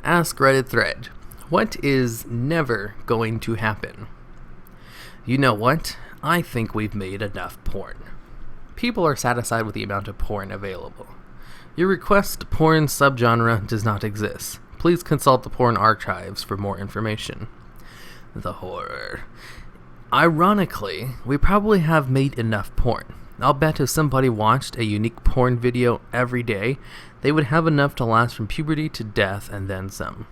Askreddit thread. What is never going to happen? You know what? I think we've made enough porn. People are satisfied with the amount of porn available. Your request porn subgenre does not exist. Please consult the porn archives for more information. The horror. Ironically, we probably have made enough porn. I'll bet if somebody watched a unique porn video every day, they would have enough to last from puberty to death and then some.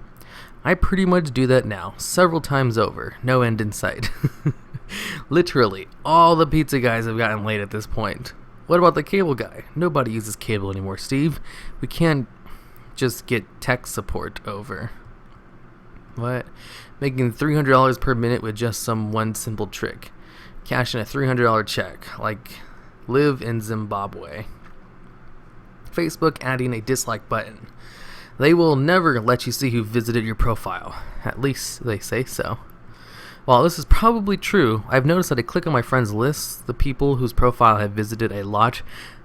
I pretty much do that now, several times over, no end in sight. Literally, all the pizza guys have gotten laid at this point. What about the cable guy? Nobody uses cable anymore, Steve. We can't just get tech support over. What? Making $300 per minute with just some one simple trick. Cashing a $300 check, like live in Zimbabwe. Facebook adding a dislike button. They will never let you see who visited your profile. At least they say so. While this is probably true, I've noticed that I click on my friends' lists, the people whose profile I have visited a lot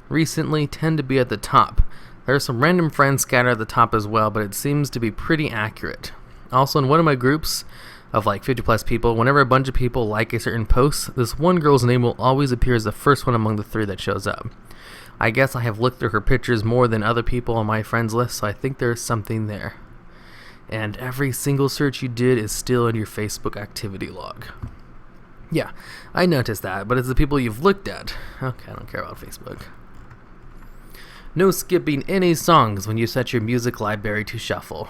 recently tend to be at the top. There are some random friends scattered at the top as well, but it seems to be pretty accurate. Also, in one of my groups of like 50 plus people, whenever a bunch of people like a certain post, this one girl's name will always appear as the first one among the three that shows up. I guess I have looked through her pictures more than other people on my friends list, so I think there's something there. And every single search you did is still in your Facebook activity log. Yeah, I noticed that, but it's the people you've looked at. Okay, I don't care about Facebook. No skipping any songs when you set your music library to shuffle.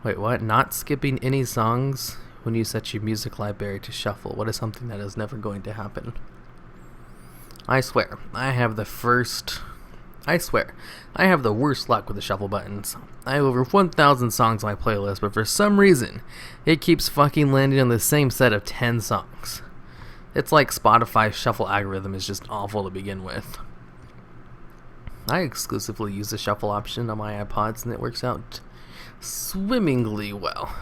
Wait, what? Not skipping any songs when you set your music library to shuffle? What is something that is never going to happen? I swear, I have the worst luck with the shuffle buttons. I have over 1,000 songs on my playlist, but for some reason, it keeps fucking landing on the same set of 10 songs. It's like Spotify's shuffle algorithm is just awful to begin with. I exclusively use the shuffle option on my iPods, and it works out swimmingly well.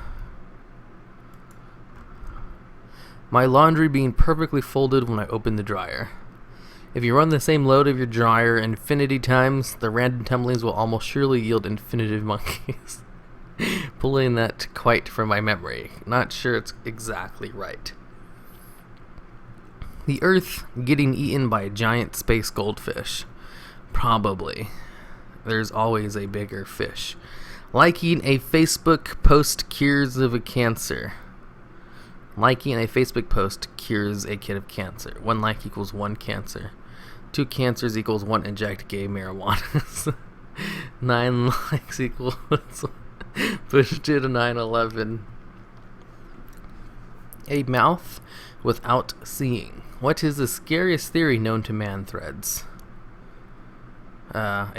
My laundry being perfectly folded when I open the dryer. If you run the same load of your dryer infinity times, the random tumblings will almost surely yield infinitive monkeys. Pulling that quite from my memory. Not sure it's exactly right. The Earth getting eaten by a giant space goldfish. Probably. There's always a bigger fish. Liking a Facebook post cures of a cancer. Liking a Facebook post cures a kid of cancer. 1 like equals 1 cancer. 2 cancers equals 1 inject gay marijuana. 9 likes equals push to 9/11. A mouth without seeing. What is the scariest theory known to man threads? A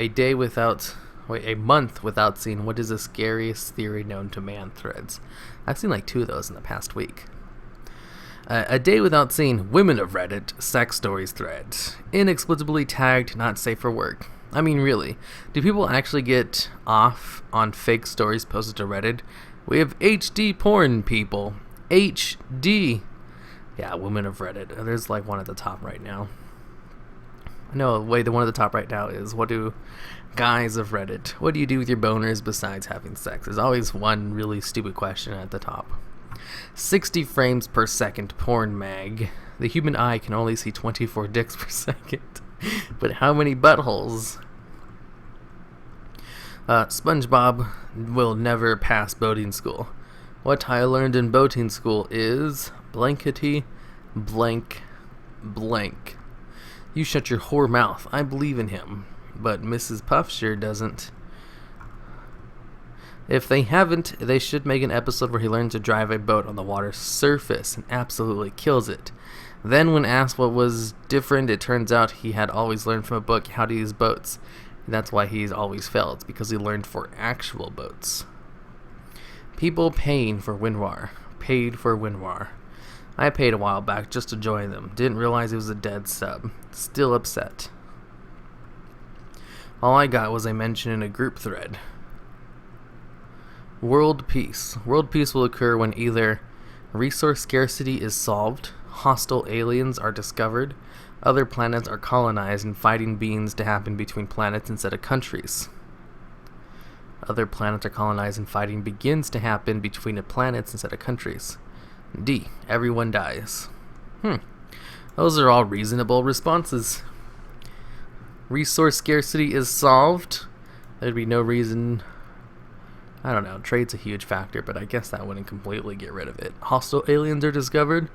month without seeing. What is the scariest theory known to man threads? I've seen like 2 of those in the past week. A day without seeing women of Reddit sex stories thread. Inexplicably tagged, not safe for work. I mean, really, do people actually get off on fake stories posted to Reddit? We have HD porn people. HD. Yeah, women of Reddit. There's like one at the top right now. No, wait, the one at the top right now is, what do guys of Reddit, what do you do with your boners besides having sex? There's always one really stupid question at the top. 60 frames per second porn mag. The human eye can only see 24 dicks per second. But how many buttholes? SpongeBob will never pass boating school. What I learned in boating school is blankety blank blank. You shut your whore mouth. I believe in him. But Mrs. Puff sure doesn't. If they haven't, they should make an episode where he learns to drive a boat on the water's surface and absolutely kills it. Then when asked what was different, it turns out he had always learned from a book how to use boats. And that's why he's always failed. It's because he learned for actual boats. People paying for WinRAR. Paid for WinRAR. I paid a while back just to join them. Didn't realize it was a dead sub. Still upset. All I got was a mention in a group thread. World peace. World peace will occur when either resource scarcity is solved, hostile aliens are discovered, other planets are colonized, and fighting begins to happen between planets instead of countries. Other planets are colonized and fighting begins to happen between the planets instead of countries. D. Everyone dies. Those are all reasonable responses. Resource scarcity is solved. There'd be no reason... I don't know, trade's a huge factor, but I guess that wouldn't completely get rid of it. Hostile aliens are discovered.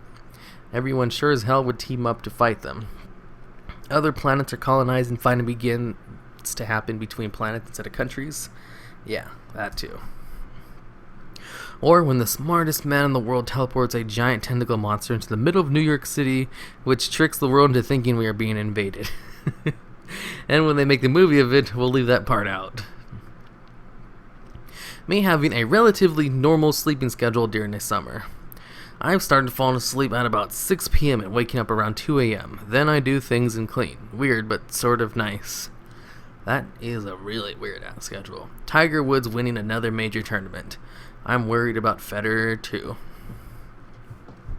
Everyone sure as hell would team up to fight them. Other planets are colonized and fighting begins to happen between planets instead of countries. Yeah, that too. Or when the smartest man in the world teleports a giant tentacle monster into the middle of New York City, which tricks the world into thinking we are being invaded. And when they make the movie of it, we'll leave that part out. Me having a relatively normal sleeping schedule during the summer. I've started falling asleep at about 6 p.m. and waking up around 2 a.m. Then I do things and clean. Weird, but sort of nice. That is a really weird-ass schedule. Tiger Woods winning another major tournament. I'm worried about Federer, too.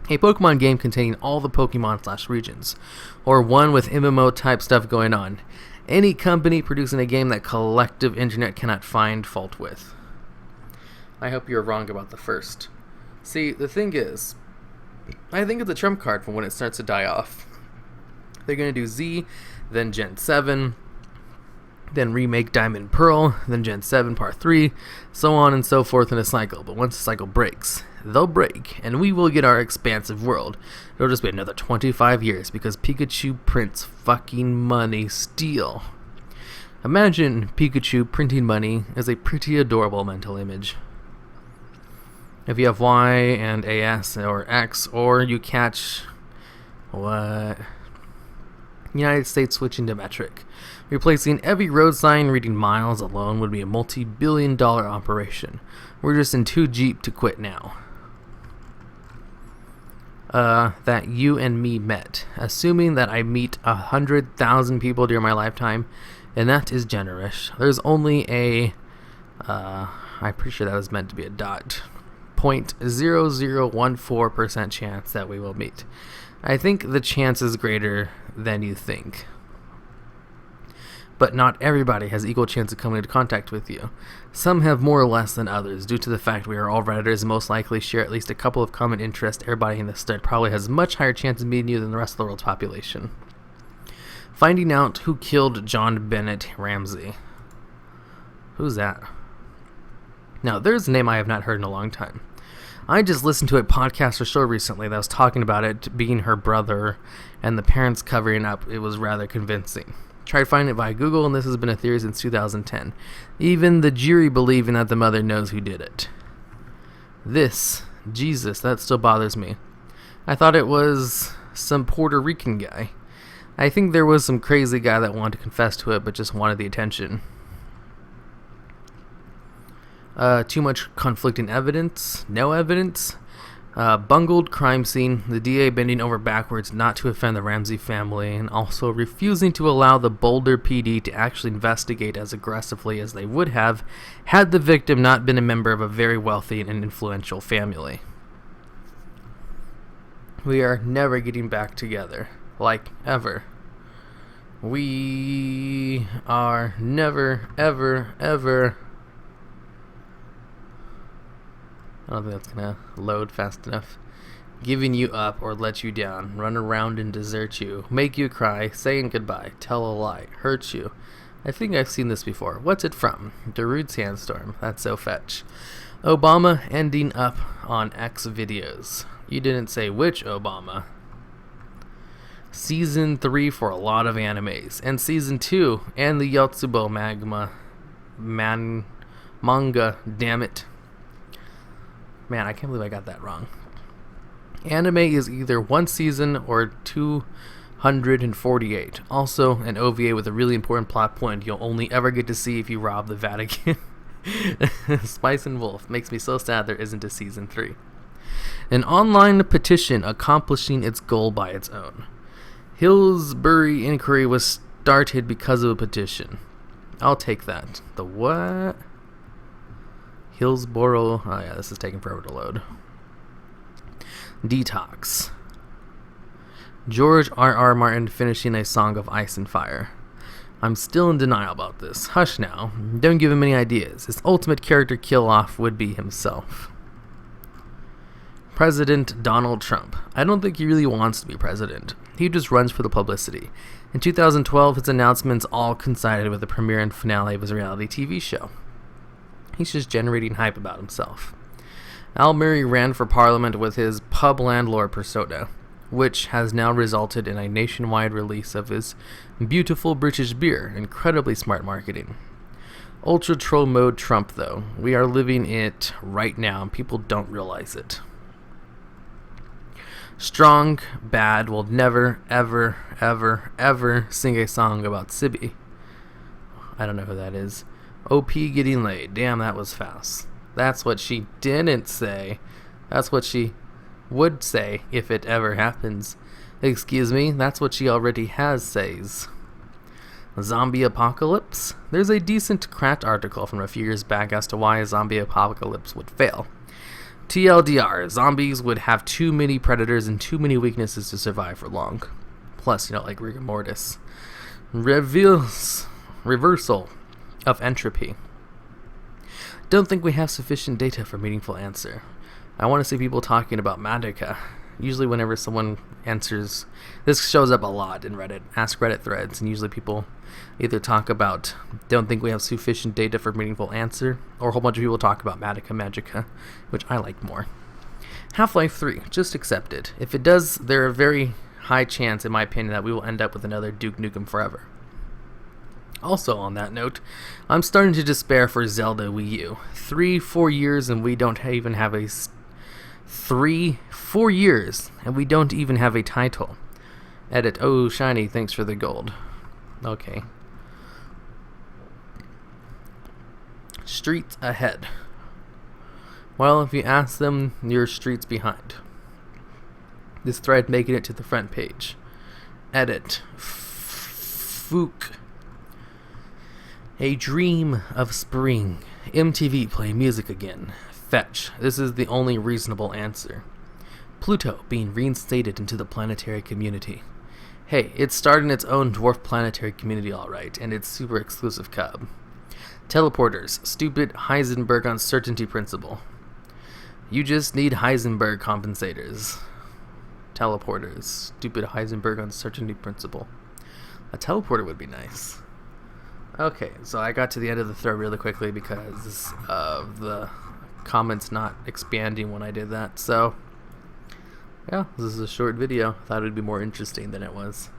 A Pokemon game containing all the Pokemon/regions, or one with MMO-type stuff going on. Any company producing a game that collective internet cannot find fault with. I hope you're wrong about the first. See, the thing is, I think it's a trump card for when it starts to die off. They're going to do Z, then Gen 7, then remake Diamond Pearl, then Gen 7 Part 3, so on and so forth in a cycle. But once the cycle breaks, they'll break, and we will get our expansive world. It'll just be another 25 years because Pikachu prints fucking money still. Imagine Pikachu printing money as a pretty adorable mental image. If you have Y and AS or X, or you catch what? United States switching to metric. Replacing every road sign reading miles alone would be a multi-billion-dollar operation. We're just in too deep to quit now. That you and me met. Assuming that I meet 100,000 people during my lifetime, and that is generous. There's only a, I'm pretty sure that was meant to be a dot. 0.0014% chance that we will meet. I think the chance is greater than you think. But not everybody has equal chance of coming into contact with you. Some have more or less than others, due to the fact we are all Redditors and most likely share at least a couple of common interests. Everybody in the state probably has a much higher chance of meeting you than the rest of the world's population. Finding out who killed John Bennett Ramsey. Who's that? Now, there's a name I have not heard in a long time. I just listened to a podcast or show recently that was talking about it being her brother and the parents covering up. It was rather convincing. Tried finding it via Google, and this has been a theory since 2010. Even the jury believing that the mother knows who did it. Jesus, that still bothers me. I thought it was some Puerto Rican guy. I think there was some crazy guy that wanted to confess to it, but just wanted the attention. Too much conflicting evidence, no evidence, bungled crime scene, the DA bending over backwards not to offend the Ramsey family, and also refusing to allow the Boulder PD to actually investigate as aggressively as they would have had the victim not been a member of a very wealthy and influential family. We are never getting back together, like ever. We are never, ever, ever... I don't think that's gonna load fast enough. Giving you up or let you down, run around and desert you, make you cry, saying goodbye, tell a lie, hurt you. I think I've seen this before. What's it from? Darude Sandstorm. That's so fetch. Obama ending up on X videos. You didn't say which Obama. Season 3 for a lot of animes. And Season 2 and the Yotsubo manga. Damn it. Man, I can't believe I got that wrong. Anime is either one season or 248. Also, an OVA with a really important plot point you'll only ever get to see if you rob the Vatican. Spice and Wolf makes me so sad there isn't a season 3. An online petition accomplishing its goal by its own. Hillsbury inquiry was started because of a petition. I'll take that. The what? Hillsboro. Oh yeah, this is taking forever to load. Detox. George R.R. Martin finishing A Song of Ice and Fire. I'm still in denial about this. Hush now. Don't give him any ideas. His ultimate character kill-off would be himself. President Donald Trump. I don't think he really wants to be president. He just runs for the publicity. In 2012, his announcements all coincided with the premiere and finale of his reality TV show. He's just generating hype about himself. Al Murray ran for parliament with his pub landlord persona, which has now resulted in a nationwide release of his beautiful British beer. Incredibly smart marketing. Ultra troll mode Trump, though. We are living it right now, and people don't realize it. Strong Bad will never, ever, ever, ever sing a song about Sibby. I don't know who that is. OP getting laid. Damn, that was fast. That's what she didn't say. That's what she would say if it ever happens. Excuse me, that's what she already has says. Zombie apocalypse? There's a decent Crat article from a few years back as to why a zombie apocalypse would fail. TLDR, zombies would have too many predators and too many weaknesses to survive for long. Plus, like rigor mortis. Reversal of entropy. Don't think we have sufficient data for meaningful answer. I want to see people talking about Magica. Usually whenever someone answers, this shows up a lot in Reddit, Askreddit threads, and usually people either talk about don't think we have sufficient data for meaningful answer, or a whole bunch of people talk about Magica, which I like more. Half-Life 3, just accept it. If it does, there's a very high chance, in my opinion, that we will end up with another Duke Nukem Forever. Also on that note, I'm starting to despair for Zelda Wii U. 3-4 years and we don't even have a 4 years and we don't even have a title. Edit. Oh, Shiny, thanks for the gold. Okay. Streets ahead. Well, if you ask them, your streets behind. This thread making it to the front page. Edit. Fook. A dream of spring. MTV play music again. Fetch. This is the only reasonable answer. Pluto being reinstated into the planetary community. Hey, it's starting its own dwarf planetary community alright, and it's super exclusive cub. Teleporters. Stupid Heisenberg uncertainty principle. You just need Heisenberg compensators. Teleporters. Stupid Heisenberg uncertainty principle. A teleporter would be nice. Okay, so I got to the end of the thread really quickly because of the comments not expanding when I did that. So, yeah, this is a short video. Thought it would be more interesting than it was.